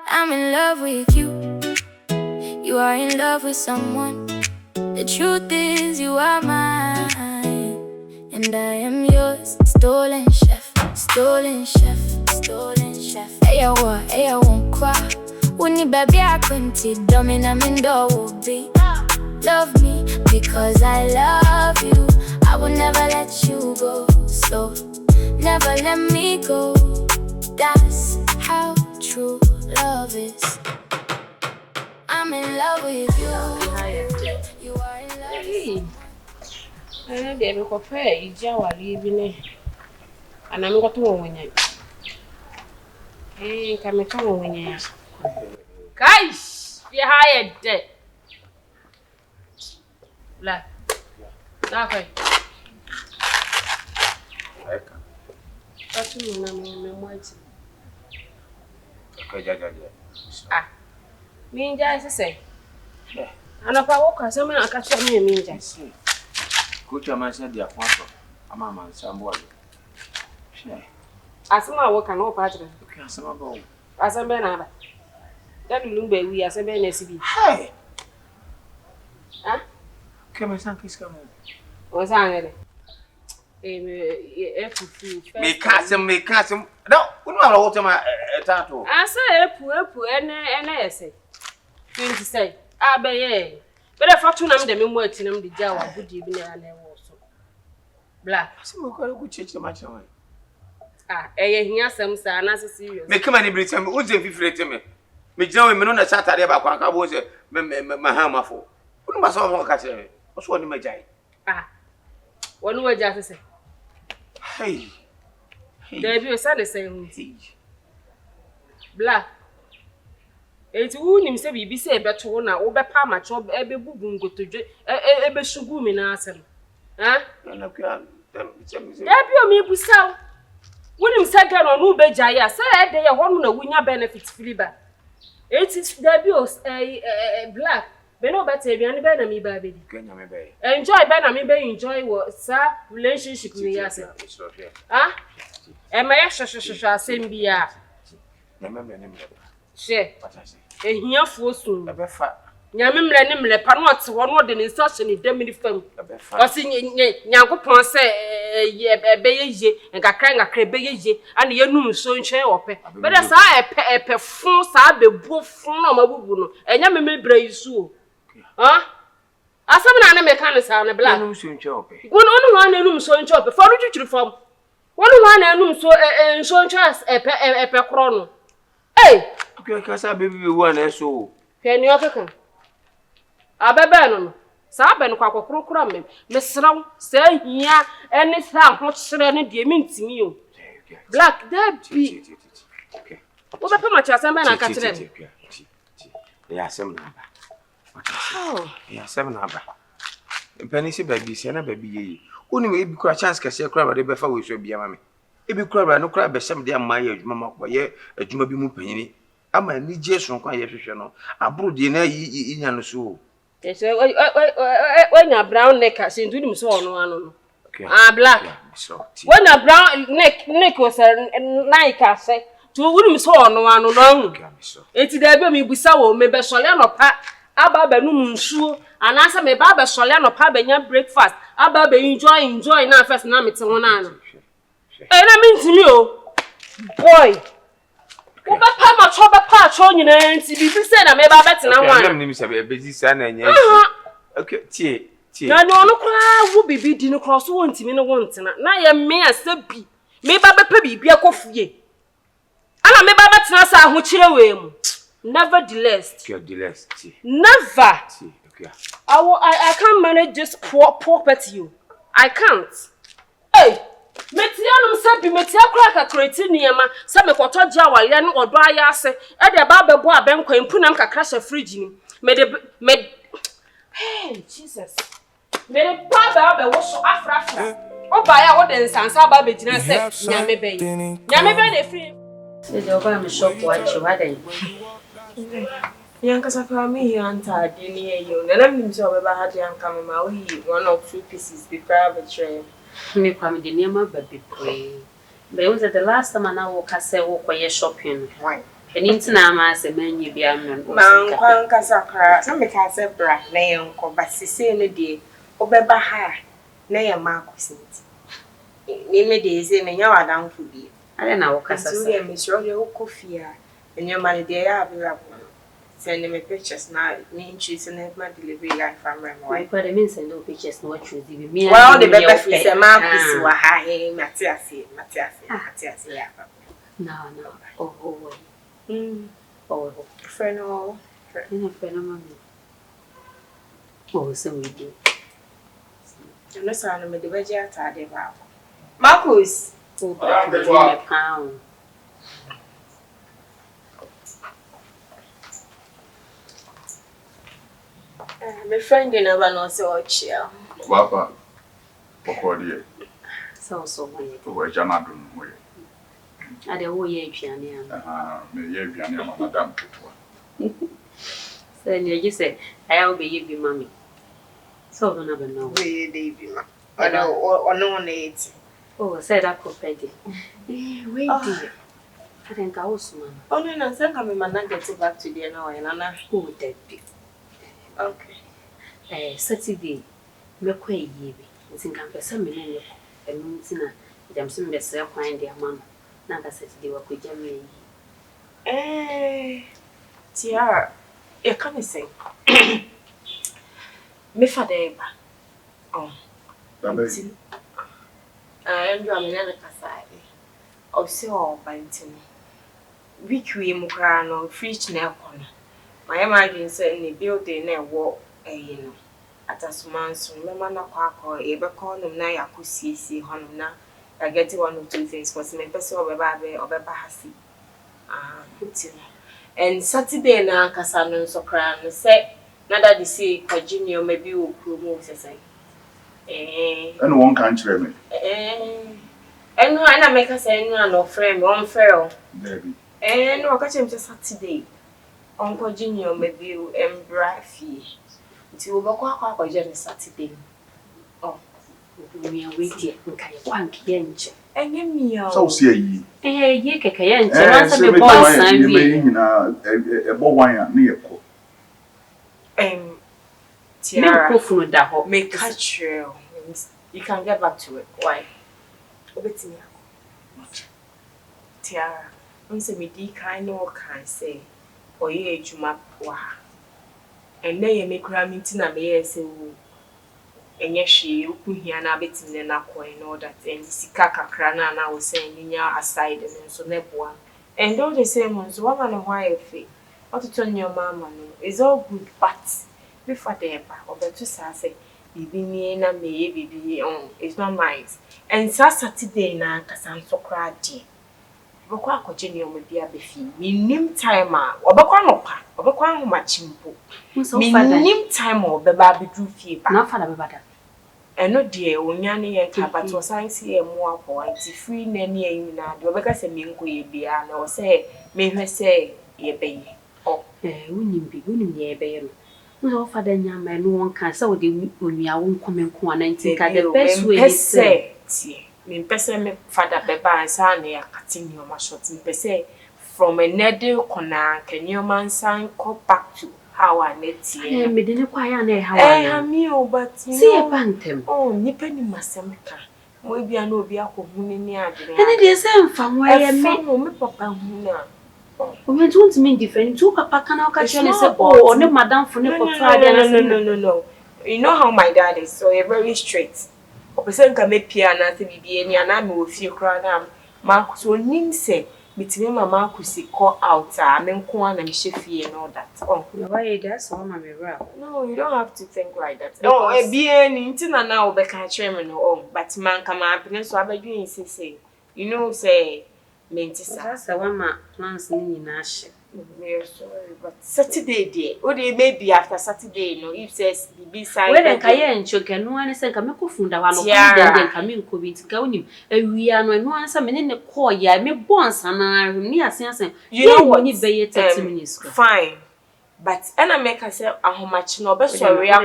I'm in love with you. You are in love with someone. The truth is you are mine, and I am yours. Stolen chef, stolen chef, stolen chef. Hey, I won't cry. When you baby, I couldn't domina mindo will be. Love me because I love you. I will never let you go. So never let me go. That's how true love is. I'm in love with you. You are in love with me. Baby, compare you just leaving, and I'm going to win it. Hey, come to win it. Guys, we hired dead. Black. Okay. That's me, I'm waiting. Okay, Ah, me just say. And if I walk, I catch me just. Coach, I said, dear, I'm a man, somebody. As my work and no pattern. Okay, I'm about. As I'm Benaba. That will be we as a BNSB. Hey! Huh? Come on, son, please come on. Was I? Make custom. No, we don't know what my tattoo. I say, Epu, and I say. Going to say, I be but if I turn them in working them the Jawa, good evening, and I was black. So we could change the match away. Ah, here some son as a serious. Make money, Brit, and who's if you fret me. Me join me on a Saturday about Quack was my hammer for. Who must all catch it? What's one in my jay? Ah, one word just say. Hey, There be a son the same. Black. It's who himself be say better one over Palma job, every boom go to every sugar in answer. Huh? There be me busal. When him second on who be jaya, say they are one of winner benefits filiba. It is there be a black. Be no better be any better me baby. Enjoy better me be enjoy what sir relationship with us. Huh? Am I same be a share. Here for soon. Yamimle nimle panot one word in instruction in demini film. Or sing Yankopon say ye and Kakanga Crebeje and the Yanum so in chair or pe. But as I a phone sabe both from Mabuno and Yamime Bray so. Huh? As some mechanics on a black room soon chop. One room so in chop, follow you to form. One room so and so chas a per chrono. Hey! Okay, because I baby one and so. Can you come? Ababanon, Saban Quackro me, Miss Round, say ya, any sound, what serenity means to me. Black, that be. Okay. What about much as a man I catch them? They are some number. Oh, yeah, 7 number. Penny baby, Sienna baby. Only may be quite chance, Cassia crab, but before we should be a mammy. If you crab, no crab, but some dear my age, Mamma, a Jumabimu penny. I'm a need just from quiet. I brought dinner in so. Yes, when a brown neck has seen to him so on. Ah, black. When a brown neck was a night, I say, to whom so on one long. It's there be Busawo, maybe Solano pat, Abba Num shoe, and answer me Baba Solano pab breakfast. Abba enjoy now first name it's on. And I mean to you, boy. Papa ma choba pa cho nyina nti bibi se na me ba beti na wan. I'm name say busy son and yes. Okay, tie. Na no no kra wo bibi di no cross wo ntimi no wo ntena. Na ye me asabi. Me ba bepa bibi akofie. Ana me ba beti na sa ho kire we mu. Nevertheless. Nevertheless. Never. Okay. I can't manage this property you. I can't. Hey. Metianum sabi metia kra ka create niema se me kwoto gya wale no odo aya ase e de ba bebo abenkwa impunam kakra sha fridge ni me hey Jesus me de ba wo so afrafa o ba ya wo de nsansa ba be gina se nyame be na free se de oba me shop watch wadan yanka safa mi yanta de ni eyo na nim se oba ha de yanka ma we one or two pieces be private tray. Me kwame de niema baby pray. But was the last time I walk I say walk where shopping. Why? Peninti na ama se manyi bia no. Man kwan kasakra. Na me ka se bra na yenko ba sise no de obeba ha na ye makosinti. Ni me de ze me nya wadanfo bi. Ale na wo kasa sa. So me sure de okofia. Enyo man de ya abira. Send me pictures now. Me choose na my delivery life from my wife. But the mean send no pictures no choose me. Well, the baby face mark wa ha he Matiasi. Yeah. No. Oh. Oh. Friend oh. Friend mama. Oh, so we do. No son me the beja atade ba. Marcus. Oh, pound. My friend never know so chill. Papa, Pocodi, So my. who Janadun way. I don't know ye piano. May ye be an Madame. Then you say, I'll be you, mammy. So don't ever know. We baby. I know or no need. Oh, said I could pay it. Wait, dear. I think I was man. Oh no, say come my nan get back to there now and Anna. Who would that be? Okay. Saturday, make way ye. It's in campus some minute. And Muntina, them some best find their man. Now that Saturday work with Jamie. Tiara, you come sing. Me father. Oh. I'm drumming in the Casai. Oh, so banting. Weekly Mukrano, Fritz Nelcon. My imagine certainly building a walk, at a summons, remember no quack or ever call them now. I could see Honona. I get 1 or 2 things for some person or baby or Bahasi. And Saturday now, Cassandra so crown say, not that the sea, Virginia maybe will promote the same. And one can't hear me. And I make us say no friend, one fair. Baby. And no catch him to Saturday. Uncle Junior maybe you embrace. It's over quack Saturday. Oh, We are waiting. One kiench. and give me So see ye. Ye cayench. And Answer so the boss and you we. may a boy near. Tiara, Microphone that hot. make catch you. You can get back to it. Why? Obey me. Tiara, I'm saying me di kind no can say. Or ye juma wa. And then you make ramming na me say and yes she open here na betin na coin all that and sika kakra na na was saying ninya aside and so nebwa. And all the same ones one man why fe. What to turn your mama no. It's all good but before the or better say bibi ni na me bibi on it's not nice. And Saturday na kasan so cry di. Bokwa akọje ni omo bia befi. Minim time a obekwa nopa, obekwa ahomachimpo. Minim time a obeba bedu fie ba. Na fada bebada. Eno de onya ne ye ka but science ye mu akọ anti free na ne yin na de obeka se me nko ye bia na o se me hwe se ye beye. Oh, Unim ye beye no. No fada nyama no won kan se wo de onua wo nkomenko ana nti ka the best way is say me pese me father beba ansa na ya katini o ma short me pese from a needle kona kenyo mansan go back to how I net here. me de ne kwa ya na how I am o but you see e bantem. Oh nipa ni masemka mo bia na obi akohu ni adere. Ene de se mfa mo ya me papa hu na. We don't mean different. Two papa can now catch you and say, oh, no, madam, for no. You know how my dad is, so you're very straight. O person can make piano to be any and I'm with you cry. Marcus will name say, between my Marcus call out, I'm in corn and chefy and all that. Oh, why that's all my mirror. No, you don't have to think like that. Oh, a being into now, the chairman, oh, but man come up and so I begin to say, you know, say, that's the one my plans in Nash. We're sorry, but Saturday day. Or they may be after Saturday, no, if says the beside. Well, and Cayenne, choke no one is a Kamiko Funda, one then coming COVID going. We are no one summon in the core, ya me once and I near sense. You know what you pay 30 minutes. Fine. But I make herself how much no best sorry. So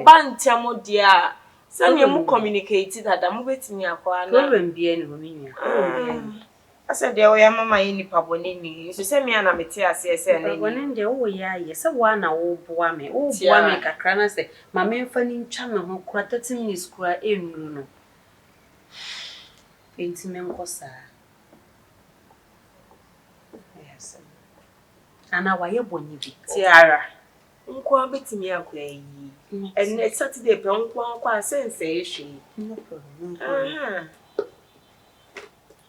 bantamo dear. So you communicated that I'm waiting your corner. Go and be any woman. I said, there were mamma any pabonini. You send me an amateur, say, one in the old yes, a 1 hour boame, oh, boame, a crana say, my main funny channel who cratted me square in Runo. Intimate cosa. Yes, and now I bonny Tiara. Unqua bit me a way. And next Saturday, Unqua sense, she. No problem.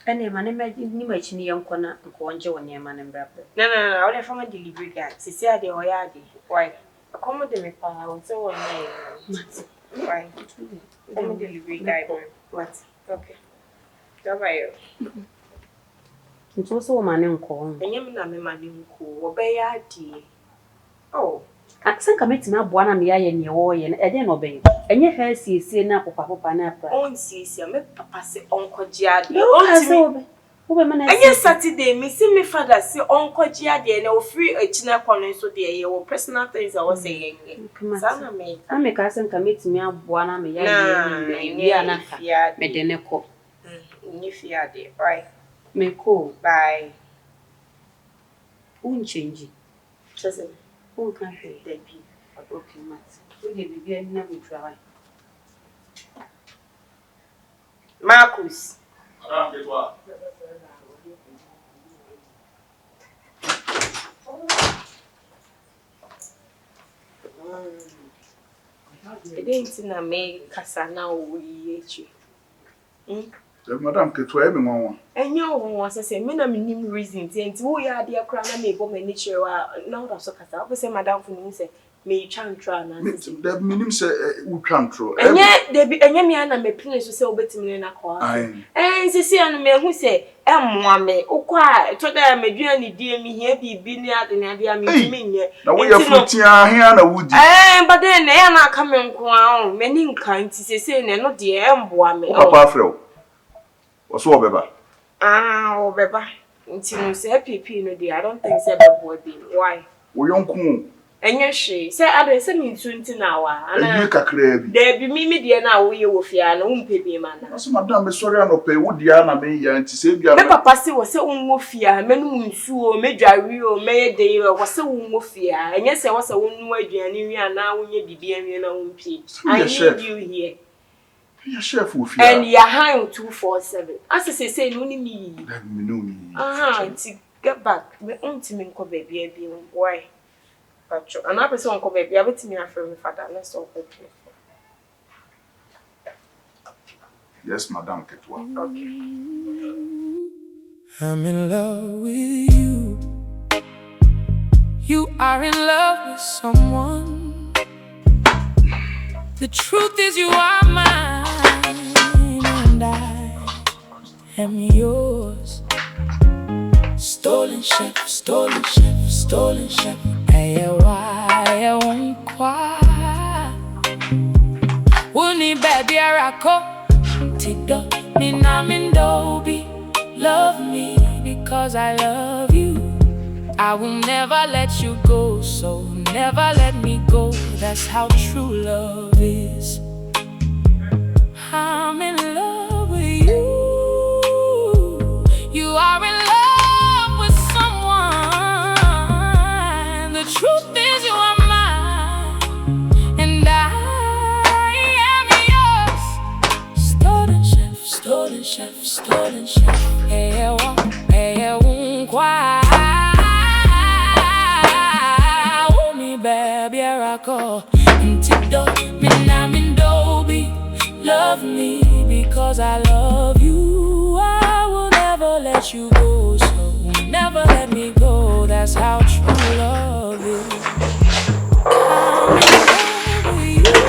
And a man imagine much near corner and conjure near man and brother. No, I only from a delivery guy. She said, the Oyadi. Why? Accommodate me, Papa, so on my. Why? I'm a delivery guy. What? Okay. Bye. It's also a man in call. And you mean my name cool, obey a tea. Oh, I think I met my one and the eye in your way and I didn't obey. And your hair sees up of Papa Napa. on sees you, make Papa say Uncle Giad. No, woman, and yes, Saturday, missing me father say Uncle Giad, and no free a china corner so dear, your personal things I was saying. I make us and commit me up one of me, yeah, Medeneco. If you are there, right? May call Bye. won't change it. Doesn't Who can't be dead a broken mat? We give you never try. Marcus. It ain't in a May Cassana, we Madam Ketwa, everyone. and you was a minimum reason, and we are dear crown and make woman nature now of so Cassa. I say, Madame Funise, may chant try. The minimum say, we can't throw. And yet, there be a Yamiana may please to sell better in a car. And see, and me who say, Mwame, O quiet, to them, may do any dear me here be been out in Abia mean. Now we are footing here and a wood. But then they are not coming crown, many kind to say, and not dear Mwame. Papa Fro. What's all, Beba? Ah, Beba. Until say PP, no dear, I don't think so. Why? We don't come. And yes, she said, I send me 20 now. And you can crave. There be me, dear, now we will fear and won't pay me, man. As Madame is sorry, I no pay would Diana may and to save your Papa was so fear, men who sue, major real, may day was so fear. And yes, I was a one way, and now we be being your own peace. I need you here. Your chef will fear. And you're high 247. As I say, no me. Let me know me. Ah, to get back, my own team in Kobe, baby. Why? But another person come baby, I will tell me a friend father. Let's all go. Yes, Madame Ketwa. Okay. I'm in love with you. You are in love with someone. The truth is you are mine and I am yours. Stolen ship, stolen ship, stolen ship. Hey, why I won't cry. Wuni baby arako. Tido minamindo. Love me because I love you. I will never let you go, so never let me go. That's how true love is. I'm in love with you. You are in love with someone. The truth is you are mine and I am yours. Stolen chef, stolen chef, stolen chef. Hey, won't cry. Baby, I call Tido, minamindo. Love me because I love you. I will never let you go, so never let me go. That's how true love is. I'm in love with you.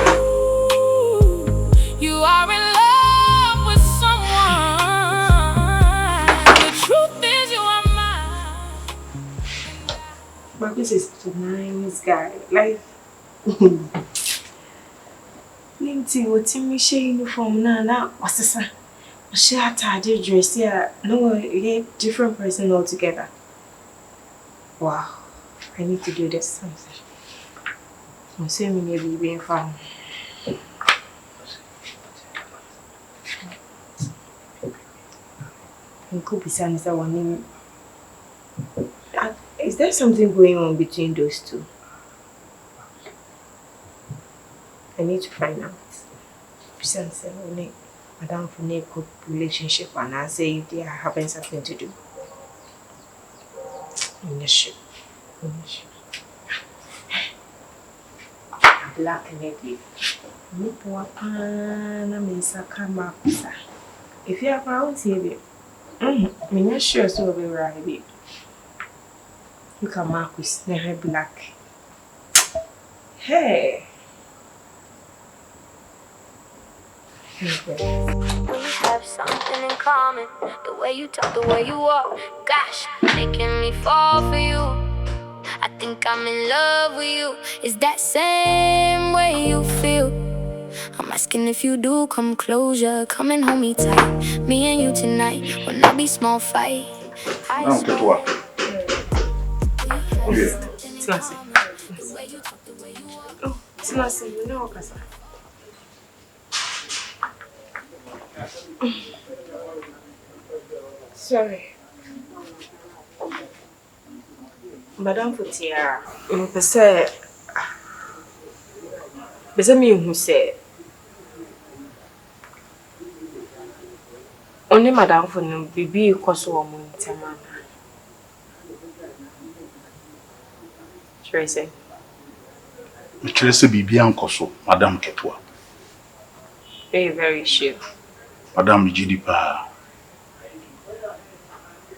You are in love with someone. The truth is you are mine. But this is a nice guy. Like, Linty, what's in me uniform now? What's the son? She had to dress here. No, you're a different person altogether. Wow, I need to do this something. I'm saying maybe being found. Is there something going on between those two? I need to find out. Besides, Madam for a good relationship and I say if they are having something to do. Black lady. If you have around here, I'm not sure so very right. Look at Marcus, never black. Hey. We have something in common. The way you talk, the way you walk. Gosh, making me fall for you. I think I'm in love with you. Is that same way you feel? I'm asking if you do come closure. Come and hold me tight. Me and you tonight will not be small fight. Não, que tua. Sinasi, you know, Kasa. Sorry. Madam for Tiara, Bese me who say only Madam for no bibi koso o mo ntema. Tracy. Tracy bibi ankoso, Madam Ketua. Very sure. Madam Jidipa.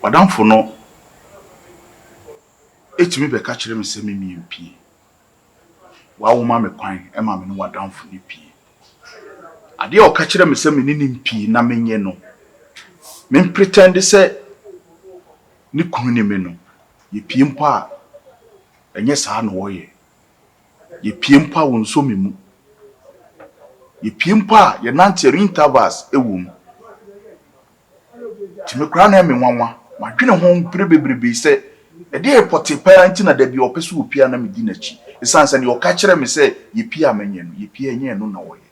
Madam for no. Etimi be ka kire me se me mpi. Wa wo ma me kwan e ma me no wadam for ni pie. Ade o ka kire me se me ni mpi na menye no. Me pretend say ni kunu ni me no. Ye pie mpo a enye saa no wo ye. Ye pie mpo a won so me mu. Ye pie mpo a ye nante intervals e wo mu. Ti me kra na me nwanwa. Ma dwene ho bebrebe say e dey report parent na da bi opeso opia na me di na chi. Esanse ne o ka kire me say ye pie amenye no, ye pie enye no na wo ye.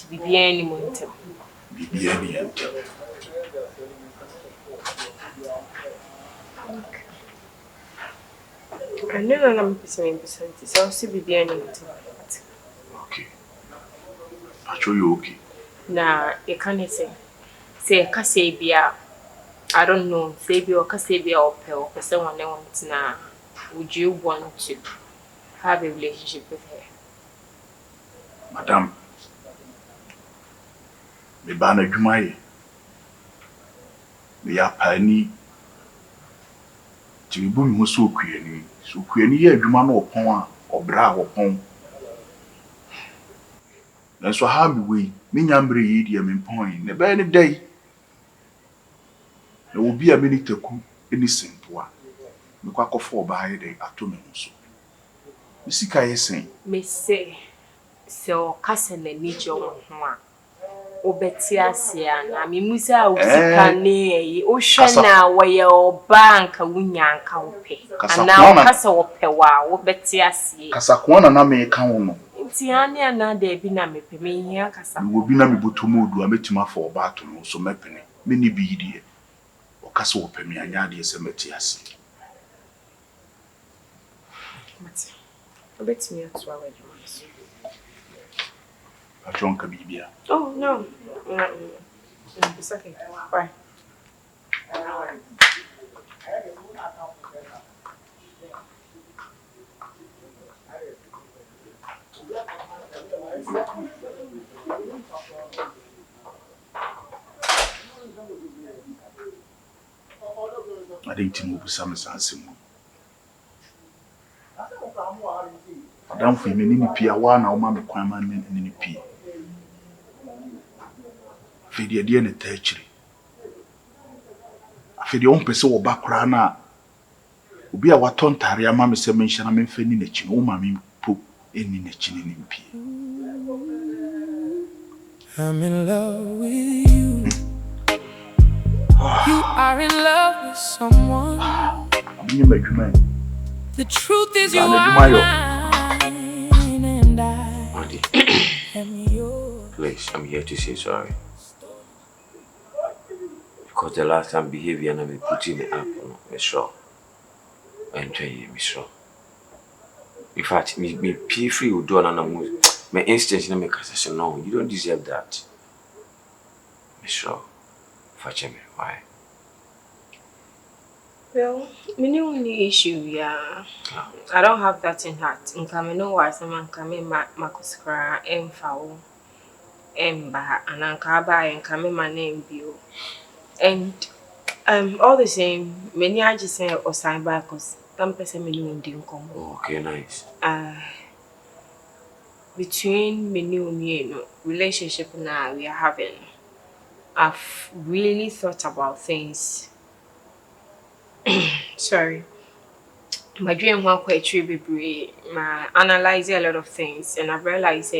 Bibia ni mo ntem. Bibia ni ntem. I know na me percent. So see bibia ni mo ntem. Okay. Pacho you okay? Na you can say ka say bia I don't know, say bia ka say bia or person one want na would you want to have a relationship with her? Madam, me ba na dwuma ye. Me ya pani. Ti bu mi ho so okuani. So okuani ye adwuma na opon a obra a opon. Na so ha me we, me nyambre ye dia me pon. Ne ba ni dai. Na obi a me ni taku eni sempo a. Me kwa kofo oba ye dey ato me ho so. Me sika ye sen. Me say so kase na ni jo ho a. Obeti asia na me musa usika ne o hwe na woye obanka wunyanka wope. Ana kase wope wa obeti asie. Kasa ko na me ka wo no. Tiani ana de bi na mepe me hia kasa. Me obi na me botomo odu a metima for oba ato no so mepene. Me ni bi die. O kasa wope me anya de se meti asie. Mati. Obeti me ato awa djuma. Patronka bibia. Oh no. It's okay. Bye. I didn't move some sense. Madam for me ni pia wa na o ma me kwan ma ni pia. Fedi de na taachiri. Afedi on pese wo bakra na obi a waton tare ama me se menhia na me mfani na chi no ma me po eni na chi ni pia. I'm in love with you. You are in love with someone. The truth is you are mine and I Maddie, am yours. please, I'm here to say sorry. Because the last time behavior and I put in the app, me sure. I enjoy you, me sure. In fact, me pay free would do an animal. My instance in my castle. No, you don't deserve that. Me sure. Fetch me. Why? Well, my only issue, yeah. I don't have that in heart. In Camino was a man coming Macuskra, M. Fowl, M. Ba, and Ankaba, and coming my name, Bill. And all the same, many I just say or sign back because some person didn't come. Okay, nice. Between me and me, relationship now we are having, I've really thought about things. Sorry. My dream was quite true, my analyze a lot of things, and I've realized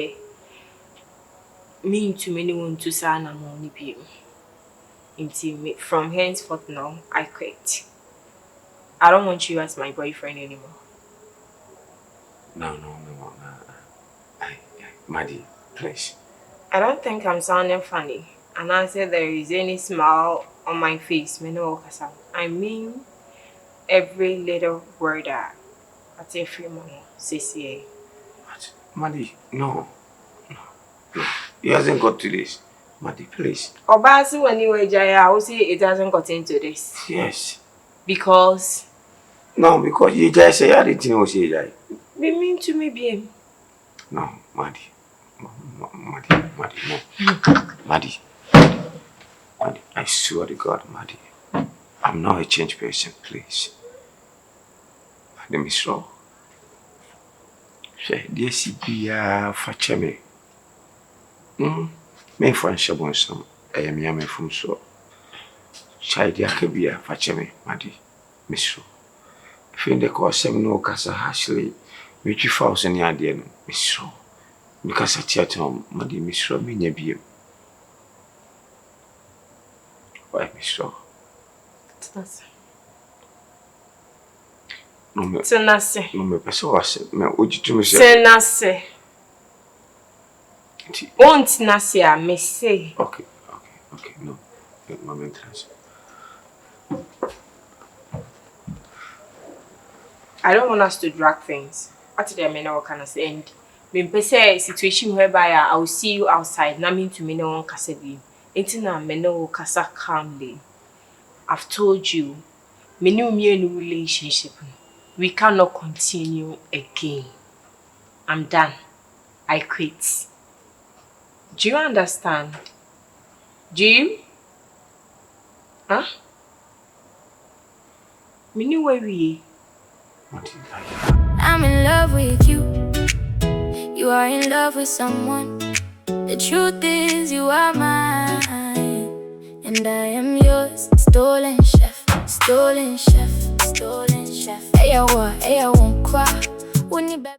me to many want to say I'm only be. From henceforth now, I quit. I don't want you as my boyfriend anymore. No. Maddie, please. I don't think I'm sounding funny. And I said there is any smile on my face. I mean every little word I say free mama. CCA. Maddie, no. It hasn't got to this. Maddie, please. Obasi when you were Jaya, I will say it hasn't got into this. Yes. Because No, because you just say I didn't know say that. Be mean to me, BM. No, Maddie. Maddie, no. Maddie, I swear to God, Maddie. I'm not a changed person, please. Maddie, Miss Rowe. Say, dear CPR, fetch me. Me friendship on some. I am young from so. Child, ya can be a fetch me, Maddie, Miss Rowe. If in the course, I'm no casa Ashley, which you found any idea, Miss Rowe. Because I tell Tom, Maddie, Miss Rowe, me near. Why, Miss Rowe? No, me person was me. Would you to me say? Senase. Won't Nasia, me say. Okay. No, my trans. I don't want us to drag things. What did I mean? What can I say? And me say situation whereby I will see you outside. Na mean to me no one kasebi. Ain't na me no kasa calmly. I've told you, me no me any relationship. We cannot continue again. I'm done. I quit. Do you understand? Do you? Huh? Me no worry. I'm in love with you. You are in love with someone. The truth is you are mine, and I am yours. Stolen chef, stolen chef, stolen chef. Hey, I won't cry. Wouldn't you